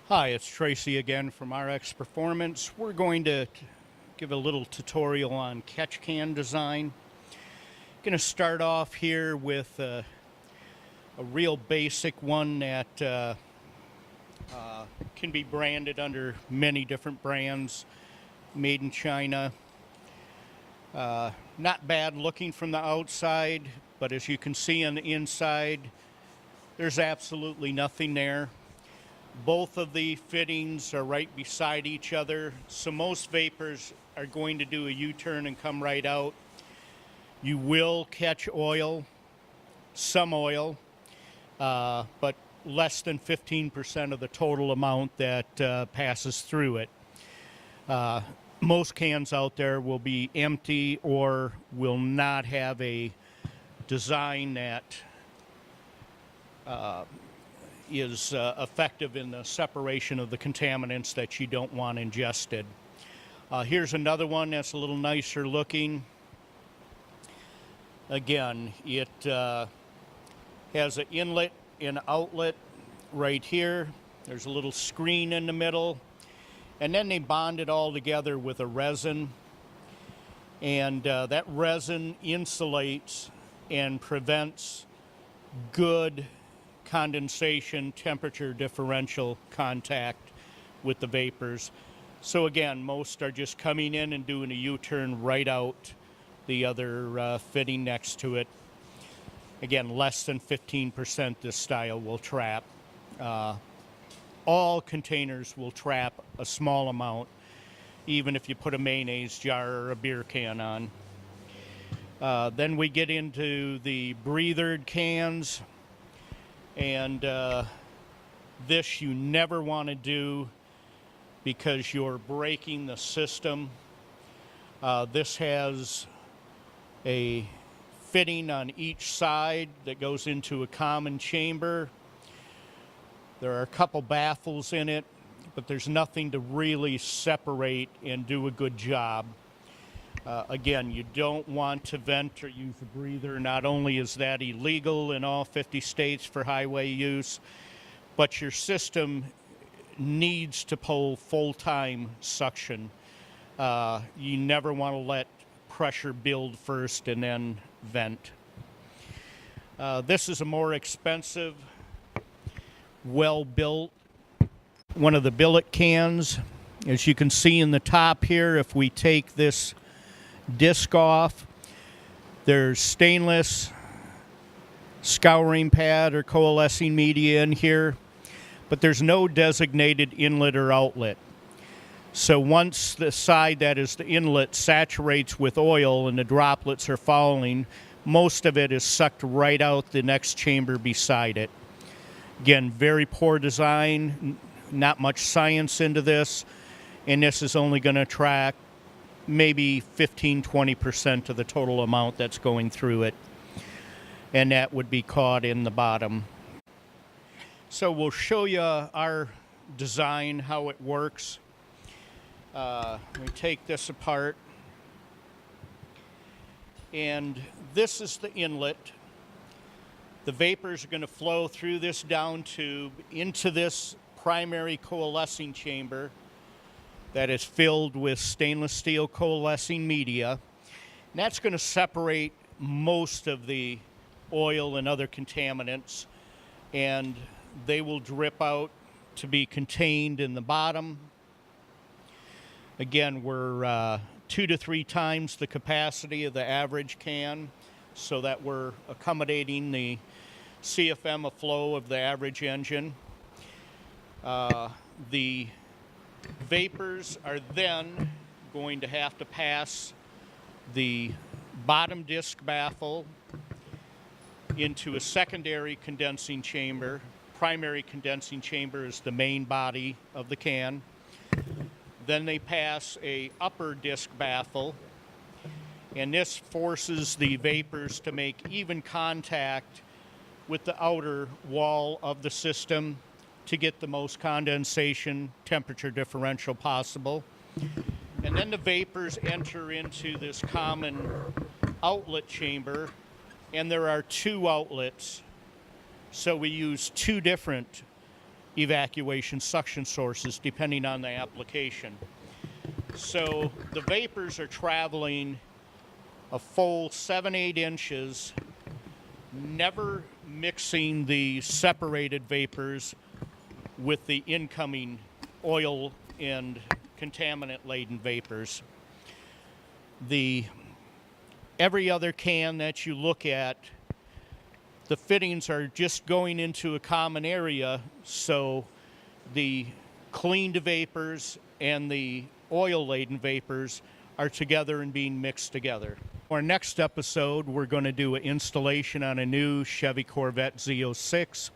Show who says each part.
Speaker 1: Hi, it's Tracy again from RX Performance. We're going to give a little tutorial on catch can design. Going to start off here with a real basic one that can be branded under many different brands, made in China. Not bad looking from the outside, but as you can see on the inside, there's absolutely nothing there. Both of the fittings are right beside each other, so most vapors are going to do a U-turn and come right out. You will catch oil, some oil, but less than 15% of the total amount that passes through it. Most cans out there will be empty or will not have a design that is effective in the separation of the contaminants that you don't want ingested. Here's another one that's a little nicer looking. Again, it has an inlet and outlet right here. There's a little screen in the middle. And then they bond it all together with a resin. And that resin insulates and prevents good condensation, temperature differential contact with the vapors. So again, most are just coming in and doing a U-turn right out the other fitting next to it. Again, less than 15% this style will trap. All containers will trap a small amount, even if you put a mayonnaise jar or a beer can on. Then we get into the breathered cans. And this you never want to do because you're breaking the system. This has a fitting on each side that goes into a common chamber. There are a couple baffles in it, but there's nothing to really separate and do a good job. Again, you don't want to vent or use a breather. Not only is that illegal in all 50 states for highway use, but your system needs to pull full-time suction. You never want to let pressure build first and then vent. This is a more expensive, well-built, one of the Billet cans. As you can see in the top here, if we take this disc off, there's stainless scouring pad or coalescing media in here, but there's no designated inlet or outlet. So once the side that is the inlet saturates with oil and the droplets are falling, most of it is sucked right out the next chamber beside it. Again, very poor design, not much science into this, and this is only going to attract maybe 15-20% of the total amount that's going through it, and that would be caught in the bottom. So we'll show you our design, how it works. We take this apart, and this is the inlet. The vapors are going to flow through this down tube into this primary coalescing chamber that is filled with stainless steel coalescing media. And that's going to separate most of the oil and other contaminants, and they will drip out to be contained in the bottom. Again, we're 2 to 3 times the capacity of the average can, so that we're accommodating the CFM flow of the average engine. The vapors are then going to have to pass the bottom disc baffle into a secondary condensing chamber. Primary condensing chamber is the main body of the can. Then they pass a upper disc baffle, and this forces the vapors to make even contact with the outer wall of the system to get the most condensation temperature differential possible. And then the vapors enter into this common outlet chamber, and there are 2 outlets. So we use 2 different evacuation suction sources depending on the application. So the vapors are traveling a full 7-8 inches, never mixing the separated vapors with the incoming oil and contaminant-laden vapors. Every other can that you look at, the fittings are just going into a common area, so the cleaned vapors and the oil-laden vapors are together and being mixed together. Our next episode, we're going to do an installation on a new Chevy Corvette Z06.